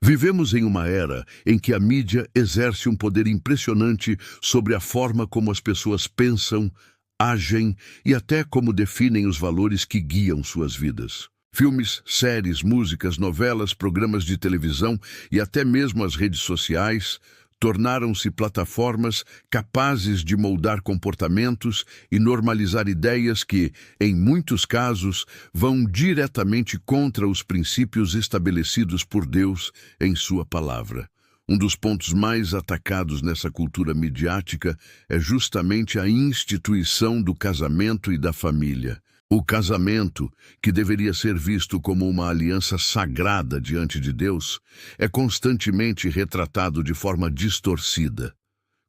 Vivemos em uma era em que a mídia exerce um poder impressionante sobre a forma como as pessoas pensam, agem e até como definem os valores que guiam suas vidas. Filmes, séries, músicas, novelas, programas de televisão e até mesmo as redes sociais tornaram-se plataformas capazes de moldar comportamentos e normalizar ideias que, em muitos casos, vão diretamente contra os princípios estabelecidos por Deus em sua palavra. Um dos pontos mais atacados nessa cultura midiática é justamente a instituição do casamento e da família. O casamento, que deveria ser visto como uma aliança sagrada diante de Deus, é constantemente retratado de forma distorcida.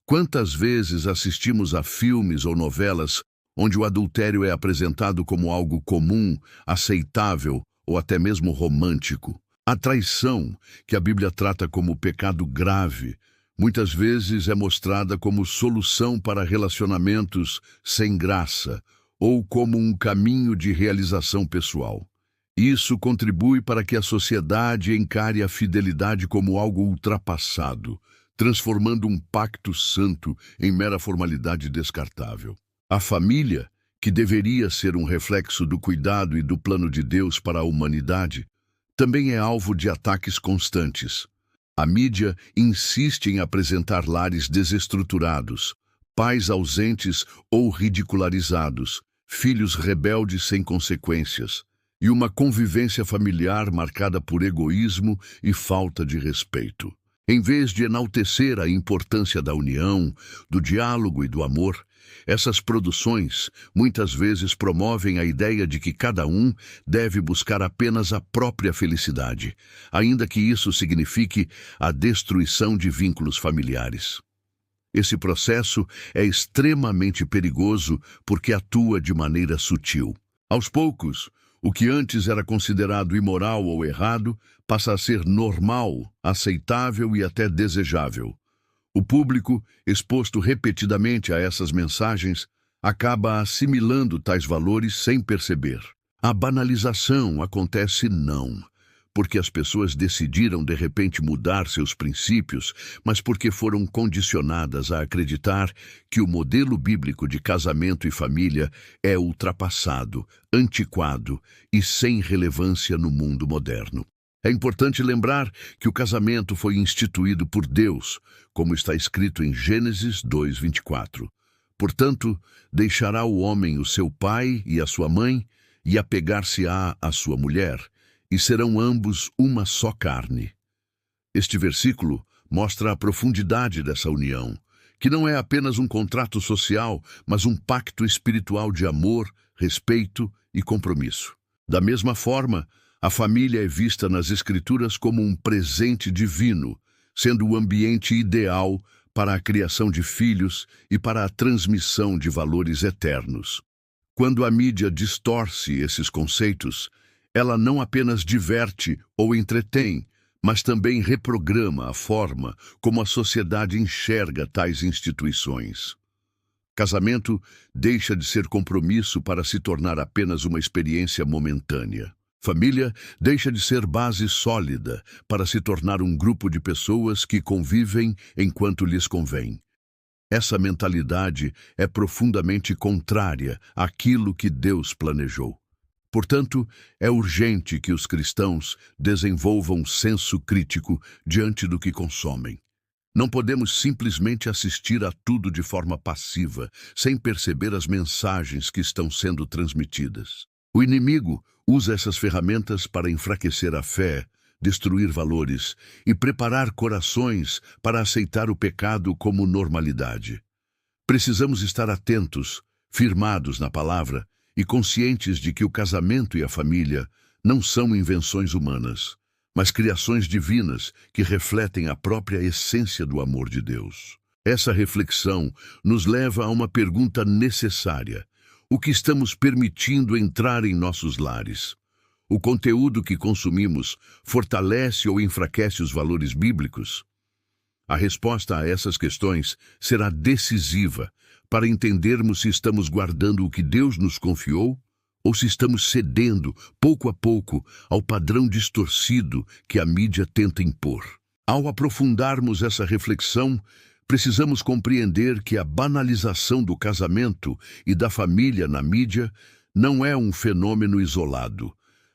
Quantas vezes assistimos a filmes ou novelas onde o adultério é apresentado como algo comum, aceitável ou até mesmo romântico? A traição, que a Bíblia trata como pecado grave, muitas vezes é mostrada como solução para relacionamentos sem graça, ou como um caminho de realização pessoal. Isso contribui para que a sociedade encare a fidelidade como algo ultrapassado, transformando um pacto santo em mera formalidade descartável. A família, que deveria ser um reflexo do cuidado e do plano de Deus para a humanidade, também é alvo de ataques constantes. A mídia insiste em apresentar lares desestruturados, pais ausentes ou ridicularizados, filhos rebeldes sem consequências, e uma convivência familiar marcada por egoísmo e falta de respeito. Em vez de enaltecer a importância da união, do diálogo e do amor, essas produções muitas vezes promovem a ideia de que cada um deve buscar apenas a própria felicidade, ainda que isso signifique a destruição de vínculos familiares. Esse processo é extremamente perigoso porque atua de maneira sutil. Aos poucos, o que antes era considerado imoral ou errado passa a ser normal, aceitável e até desejável. O público, exposto repetidamente a essas mensagens, acaba assimilando tais valores sem perceber. A banalização acontece não porque as pessoas decidiram de repente mudar seus princípios, mas porque foram condicionadas a acreditar que o modelo bíblico de casamento e família é ultrapassado, antiquado e sem relevância no mundo moderno. É importante lembrar que o casamento foi instituído por Deus, como está escrito em Gênesis 2:24. Portanto, deixará o homem o seu pai e a sua mãe, e apegar-se-á à sua mulher, e serão ambos uma só carne. Este versículo mostra a profundidade dessa união, que não é apenas um contrato social, mas um pacto espiritual de amor, respeito e compromisso. Da mesma forma, a família é vista nas Escrituras como um presente divino, sendo o ambiente ideal para a criação de filhos e para a transmissão de valores eternos. Quando a mídia distorce esses conceitos, ela não apenas diverte ou entretém, mas também reprograma a forma como a sociedade enxerga tais instituições. Casamento deixa de ser compromisso para se tornar apenas uma experiência momentânea. Família deixa de ser base sólida para se tornar um grupo de pessoas que convivem enquanto lhes convém. Essa mentalidade é profundamente contrária àquilo que Deus planejou. Portanto, é urgente que os cristãos desenvolvam senso crítico diante do que consomem. Não podemos simplesmente assistir a tudo de forma passiva, sem perceber as mensagens que estão sendo transmitidas. O inimigo usa essas ferramentas para enfraquecer a fé, destruir valores e preparar corações para aceitar o pecado como normalidade. Precisamos estar atentos, firmados na palavra, e conscientes de que o casamento e a família não são invenções humanas, mas criações divinas que refletem a própria essência do amor de Deus. Essa reflexão nos leva a uma pergunta necessária: o que estamos permitindo entrar em nossos lares? O conteúdo que consumimos fortalece ou enfraquece os valores bíblicos? A resposta a essas questões será decisiva para entendermos se estamos guardando o que Deus nos confiou ou se estamos cedendo, pouco a pouco, ao padrão distorcido que a mídia tenta impor. Ao aprofundarmos essa reflexão, precisamos compreender que a banalização do casamento e da família na mídia não é um fenômeno isolado,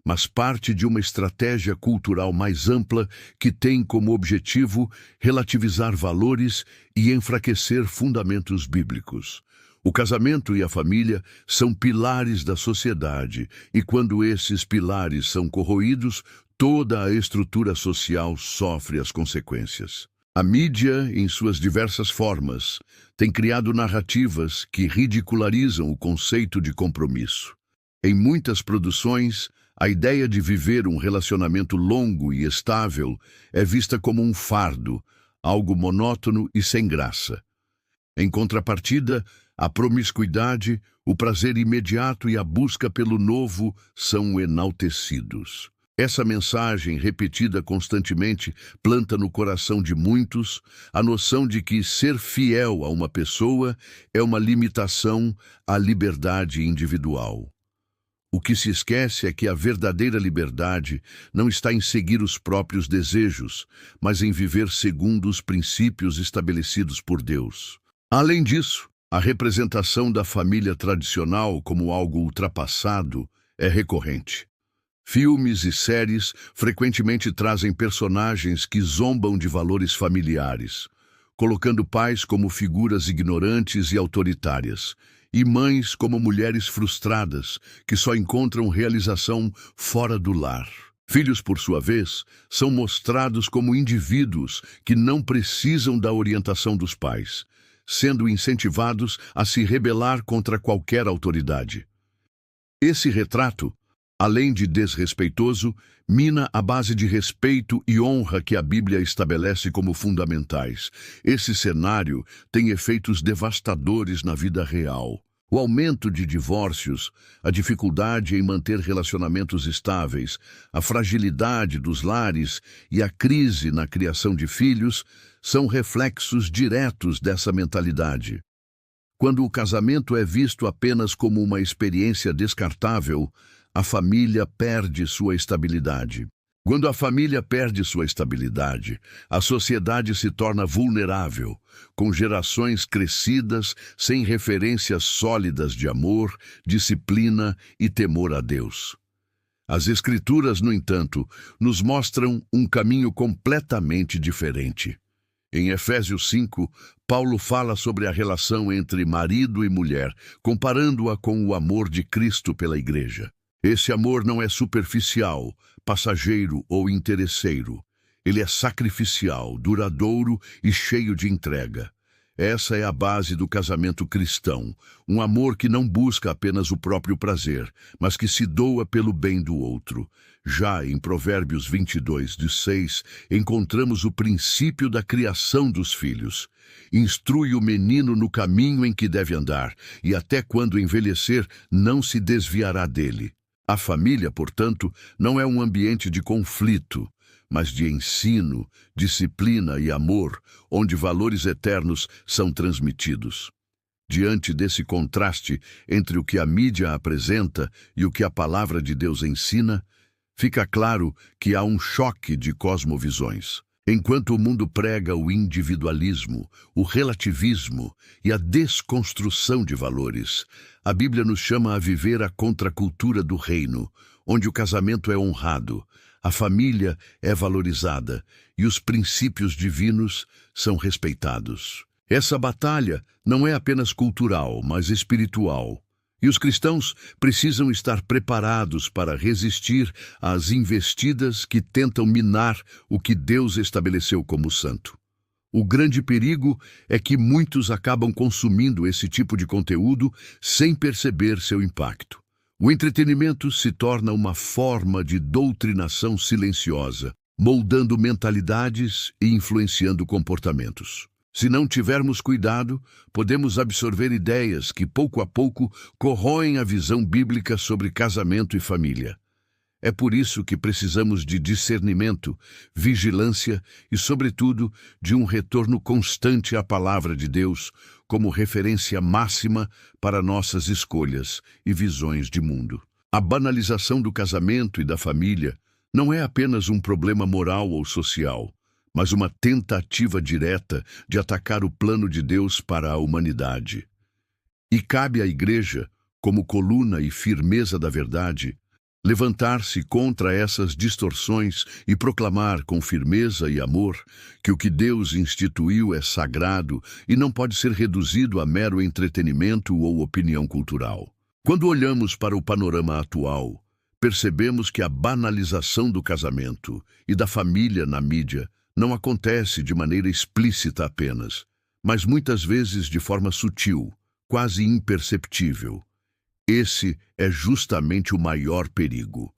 mas parte de uma estratégia cultural mais ampla que tem como objetivo relativizar valores e enfraquecer fundamentos bíblicos. O casamento e a família são pilares da sociedade, e quando esses pilares são corroídos, toda a estrutura social sofre as consequências. A mídia, em suas diversas formas, tem criado narrativas que ridicularizam o conceito de compromisso. Em muitas produções, a ideia de viver um relacionamento longo e estável é vista como um fardo, algo monótono e sem graça. Em contrapartida, a promiscuidade, o prazer imediato e a busca pelo novo são enaltecidos. Essa mensagem, repetida constantemente, planta no coração de muitos a noção de que ser fiel a uma pessoa é uma limitação à liberdade individual. O que se esquece é que a verdadeira liberdade não está em seguir os próprios desejos, mas em viver segundo os princípios estabelecidos por Deus. Além disso, a representação da família tradicional como algo ultrapassado é recorrente. Filmes e séries frequentemente trazem personagens que zombam de valores familiares, colocando pais como figuras ignorantes e autoritárias, e mães como mulheres frustradas que só encontram realização fora do lar. Filhos, por sua vez, são mostrados como indivíduos que não precisam da orientação dos pais, sendo incentivados a se rebelar contra qualquer autoridade. Esse retrato, além de desrespeitoso, mina a base de respeito e honra que a Bíblia estabelece como fundamentais. Esse cenário tem efeitos devastadores na vida real. O aumento de divórcios, a dificuldade em manter relacionamentos estáveis, a fragilidade dos lares e a crise na criação de filhos são reflexos diretos dessa mentalidade. Quando o casamento é visto apenas como uma experiência descartável, a família perde sua estabilidade. Quando a família perde sua estabilidade, a sociedade se torna vulnerável, com gerações crescidas sem referências sólidas de amor, disciplina e temor a Deus. As Escrituras, no entanto, nos mostram um caminho completamente diferente. Em Efésios 5, Paulo fala sobre a relação entre marido e mulher, comparando-a com o amor de Cristo pela Igreja. Esse amor não é superficial, passageiro ou interesseiro. Ele é sacrificial, duradouro e cheio de entrega. Essa é a base do casamento cristão, um amor que não busca apenas o próprio prazer, mas que se doa pelo bem do outro. Já em Provérbios 22:6, encontramos o princípio da criação dos filhos. Instrui o menino no caminho em que deve andar, e até quando envelhecer, não se desviará dele. A família, portanto, não é um ambiente de conflito, mas de ensino, disciplina e amor, onde valores eternos são transmitidos. Diante desse contraste entre o que a mídia apresenta e o que a palavra de Deus ensina, fica claro que há um choque de cosmovisões. Enquanto o mundo prega o individualismo, o relativismo e a desconstrução de valores, a Bíblia nos chama a viver a contracultura do reino, onde o casamento é honrado, a família é valorizada e os princípios divinos são respeitados. Essa batalha não é apenas cultural, mas espiritual. E os cristãos precisam estar preparados para resistir às investidas que tentam minar o que Deus estabeleceu como santo. O grande perigo é que muitos acabam consumindo esse tipo de conteúdo sem perceber seu impacto. O entretenimento se torna uma forma de doutrinação silenciosa, moldando mentalidades e influenciando comportamentos. Se não tivermos cuidado, podemos absorver ideias que, pouco a pouco, corroem a visão bíblica sobre casamento e família. É por isso que precisamos de discernimento, vigilância e, sobretudo, de um retorno constante à palavra de Deus como referência máxima para nossas escolhas e visões de mundo. A banalização do casamento e da família não é apenas um problema moral ou social, mas uma tentativa direta de atacar o plano de Deus para a humanidade. E cabe à Igreja, como coluna e firmeza da verdade, levantar-se contra essas distorções e proclamar com firmeza e amor que o que Deus instituiu é sagrado e não pode ser reduzido a mero entretenimento ou opinião cultural. Quando olhamos para o panorama atual, percebemos que a banalização do casamento e da família na mídia não acontece de maneira explícita apenas, mas muitas vezes de forma sutil, quase imperceptível. Esse é justamente o maior perigo.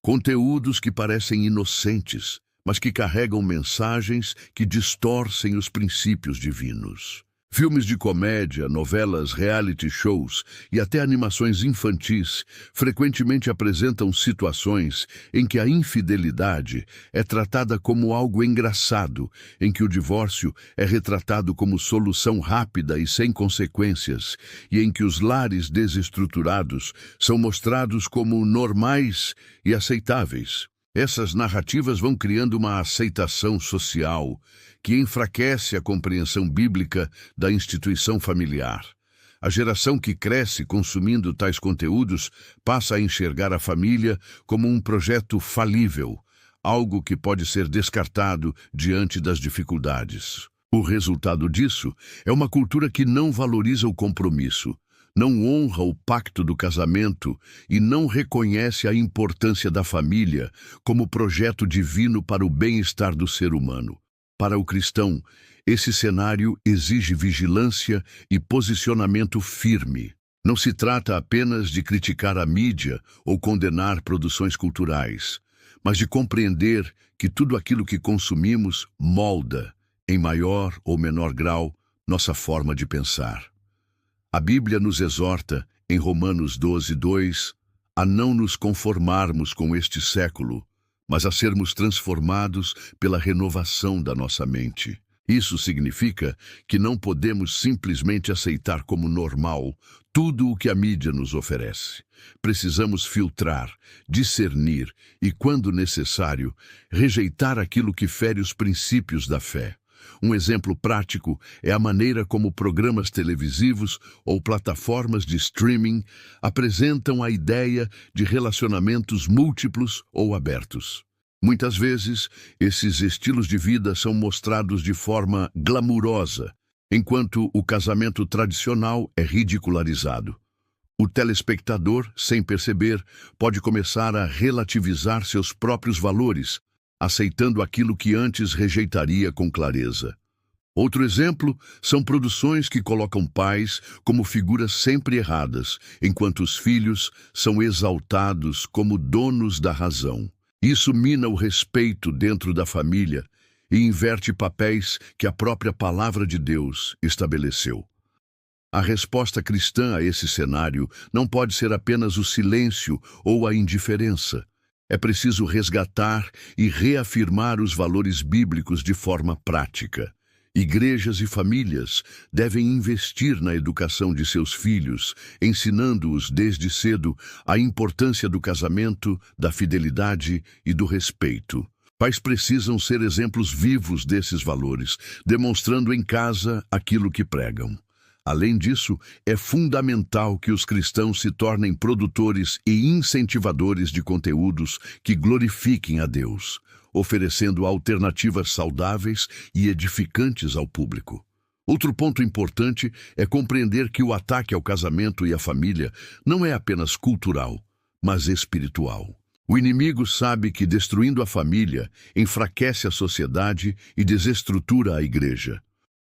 Conteúdos que parecem inocentes, mas que carregam mensagens que distorcem os princípios divinos. Filmes de comédia, novelas, reality shows e até animações infantis frequentemente apresentam situações em que a infidelidade é tratada como algo engraçado, em que o divórcio é retratado como solução rápida e sem consequências, e em que os lares desestruturados são mostrados como normais e aceitáveis. Essas narrativas vão criando uma aceitação social que enfraquece a compreensão bíblica da instituição familiar. A geração que cresce consumindo tais conteúdos passa a enxergar a família como um projeto falível, algo que pode ser descartado diante das dificuldades. O resultado disso é uma cultura que não valoriza o compromisso, não honra o pacto do casamento e não reconhece a importância da família como projeto divino para o bem-estar do ser humano. Para o cristão, esse cenário exige vigilância e posicionamento firme. Não se trata apenas de criticar a mídia ou condenar produções culturais, mas de compreender que tudo aquilo que consumimos molda, em maior ou menor grau, nossa forma de pensar. A Bíblia nos exorta, em Romanos 12:2, a não nos conformarmos com este século, mas a sermos transformados pela renovação da nossa mente. Isso significa que não podemos simplesmente aceitar como normal tudo o que a mídia nos oferece. Precisamos filtrar, discernir e, quando necessário, rejeitar aquilo que fere os princípios da fé. Um exemplo prático é a maneira como programas televisivos ou plataformas de streaming apresentam a ideia de relacionamentos múltiplos ou abertos. Muitas vezes, esses estilos de vida são mostrados de forma glamurosa, enquanto o casamento tradicional é ridicularizado. O telespectador, sem perceber, pode começar a relativizar seus próprios valores, aceitando aquilo que antes rejeitaria com clareza. Outro exemplo são produções que colocam pais como figuras sempre erradas, enquanto os filhos são exaltados como donos da razão. Isso mina o respeito dentro da família e inverte papéis que a própria palavra de Deus estabeleceu. A resposta cristã a esse cenário não pode ser apenas o silêncio ou a indiferença. É preciso resgatar e reafirmar os valores bíblicos de forma prática. Igrejas e famílias devem investir na educação de seus filhos, ensinando-os desde cedo a importância do casamento, da fidelidade e do respeito. Pais precisam ser exemplos vivos desses valores, demonstrando em casa aquilo que pregam. Além disso, é fundamental que os cristãos se tornem produtores e incentivadores de conteúdos que glorifiquem a Deus, oferecendo alternativas saudáveis e edificantes ao público. Outro ponto importante é compreender que o ataque ao casamento e à família não é apenas cultural, mas espiritual. O inimigo sabe que destruindo a família enfraquece a sociedade e desestrutura a igreja.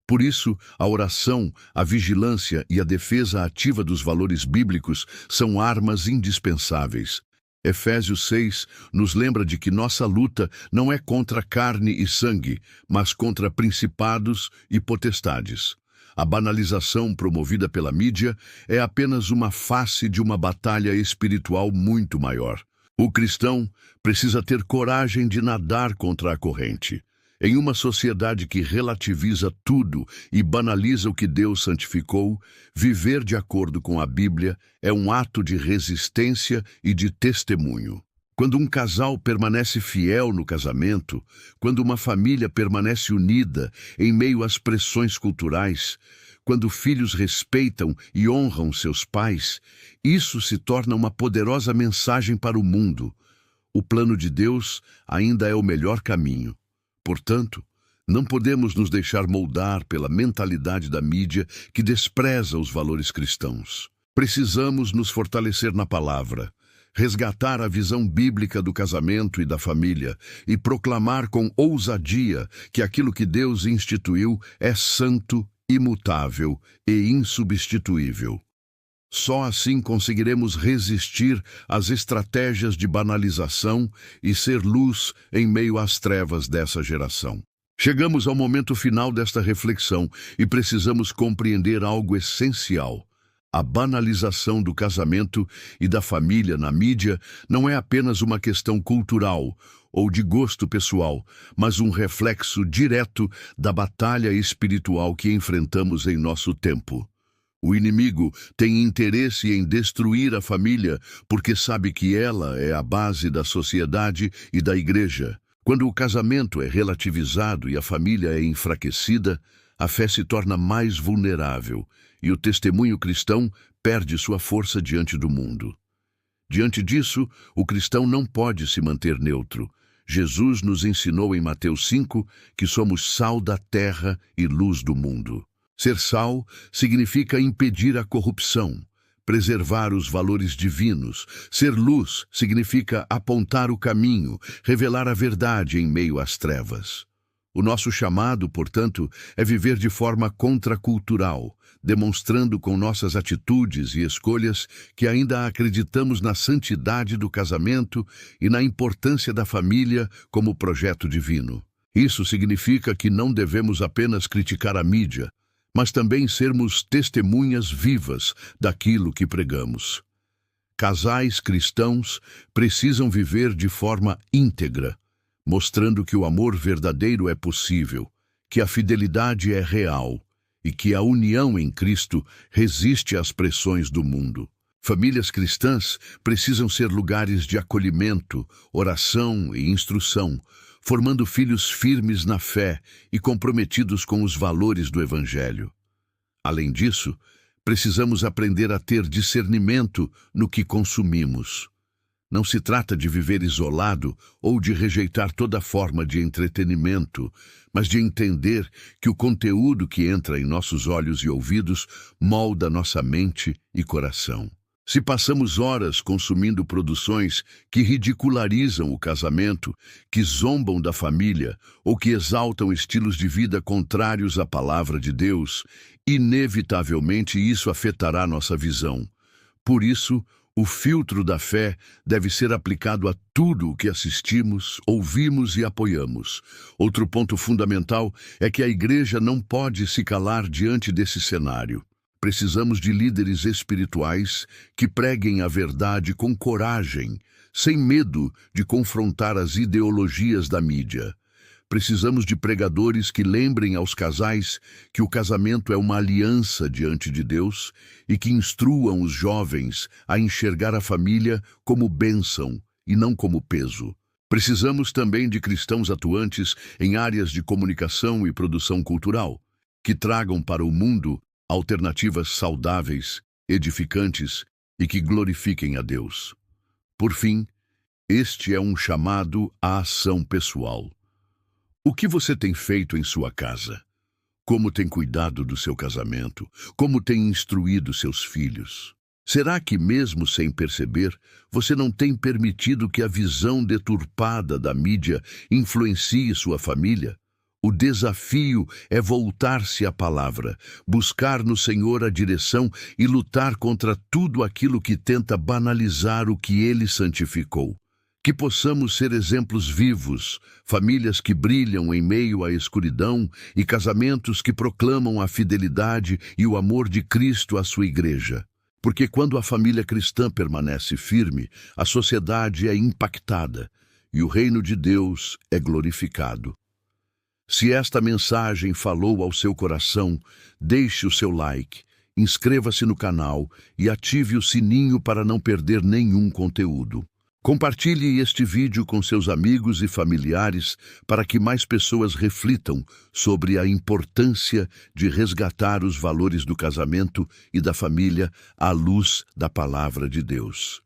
Por isso, a oração, a vigilância e a defesa ativa dos valores bíblicos são armas indispensáveis. Efésios 6 nos lembra de que nossa luta não é contra carne e sangue, mas contra principados e potestades. A banalização promovida pela mídia é apenas uma face de uma batalha espiritual muito maior. O cristão precisa ter coragem de nadar contra a corrente. Em uma sociedade que relativiza tudo e banaliza o que Deus santificou, viver de acordo com a Bíblia é um ato de resistência e de testemunho. Quando um casal permanece fiel no casamento, quando uma família permanece unida em meio às pressões culturais, quando filhos respeitam e honram seus pais, isso se torna uma poderosa mensagem para o mundo. O plano de Deus ainda é o melhor caminho. Portanto, não podemos nos deixar moldar pela mentalidade da mídia que despreza os valores cristãos. Precisamos nos fortalecer na palavra, resgatar a visão bíblica do casamento e da família e proclamar com ousadia que aquilo que Deus instituiu é santo, imutável e insubstituível. Só assim conseguiremos resistir às estratégias de banalização e ser luz em meio às trevas dessa geração. Chegamos ao momento final desta reflexão e precisamos compreender algo essencial. A banalização do casamento e da família na mídia não é apenas uma questão cultural ou de gosto pessoal, mas um reflexo direto da batalha espiritual que enfrentamos em nosso tempo. O inimigo tem interesse em destruir a família porque sabe que ela é a base da sociedade e da igreja. Quando o casamento é relativizado e a família é enfraquecida, a fé se torna mais vulnerável e o testemunho cristão perde sua força diante do mundo. Diante disso, o cristão não pode se manter neutro. Jesus nos ensinou em Mateus 5 que somos sal da terra e luz do mundo. Ser sal significa impedir a corrupção, preservar os valores divinos. Ser luz significa apontar o caminho, revelar a verdade em meio às trevas. O nosso chamado, portanto, é viver de forma contracultural, demonstrando com nossas atitudes e escolhas que ainda acreditamos na santidade do casamento e na importância da família como projeto divino. Isso significa que não devemos apenas criticar a mídia, mas também sermos testemunhas vivas daquilo que pregamos. Casais cristãos precisam viver de forma íntegra, mostrando que o amor verdadeiro é possível, que a fidelidade é real e que a união em Cristo resiste às pressões do mundo. Famílias cristãs precisam ser lugares de acolhimento, oração e instrução, formando filhos firmes na fé e comprometidos com os valores do Evangelho. Além disso, precisamos aprender a ter discernimento no que consumimos. Não se trata de viver isolado ou de rejeitar toda forma de entretenimento, mas de entender que o conteúdo que entra em nossos olhos e ouvidos molda nossa mente e coração. Se passamos horas consumindo produções que ridicularizam o casamento, que zombam da família ou que exaltam estilos de vida contrários à palavra de Deus, inevitavelmente isso afetará nossa visão. Por isso, o filtro da fé deve ser aplicado a tudo o que assistimos, ouvimos e apoiamos. Outro ponto fundamental é que a igreja não pode se calar diante desse cenário. Precisamos de líderes espirituais que preguem a verdade com coragem, sem medo de confrontar as ideologias da mídia. Precisamos de pregadores que lembrem aos casais que o casamento é uma aliança diante de Deus e que instruam os jovens a enxergar a família como bênção e não como peso. Precisamos também de cristãos atuantes em áreas de comunicação e produção cultural, que tragam para o mundo alternativas saudáveis, edificantes e que glorifiquem a Deus. Por fim, este é um chamado à ação pessoal. O que você tem feito em sua casa? Como tem cuidado do seu casamento? Como tem instruído seus filhos? Será que, mesmo sem perceber, você não tem permitido que a visão deturpada da mídia influencie sua família? O desafio é voltar-se à palavra, buscar no Senhor a direção e lutar contra tudo aquilo que tenta banalizar o que Ele santificou. Que possamos ser exemplos vivos, famílias que brilham em meio à escuridão e casamentos que proclamam a fidelidade e o amor de Cristo à sua igreja. Porque quando a família cristã permanece firme, a sociedade é impactada e o reino de Deus é glorificado. Se esta mensagem falou ao seu coração, deixe o seu like, inscreva-se no canal e ative o sininho para não perder nenhum conteúdo. Compartilhe este vídeo com seus amigos e familiares para que mais pessoas reflitam sobre a importância de resgatar os valores do casamento e da família à luz da palavra de Deus.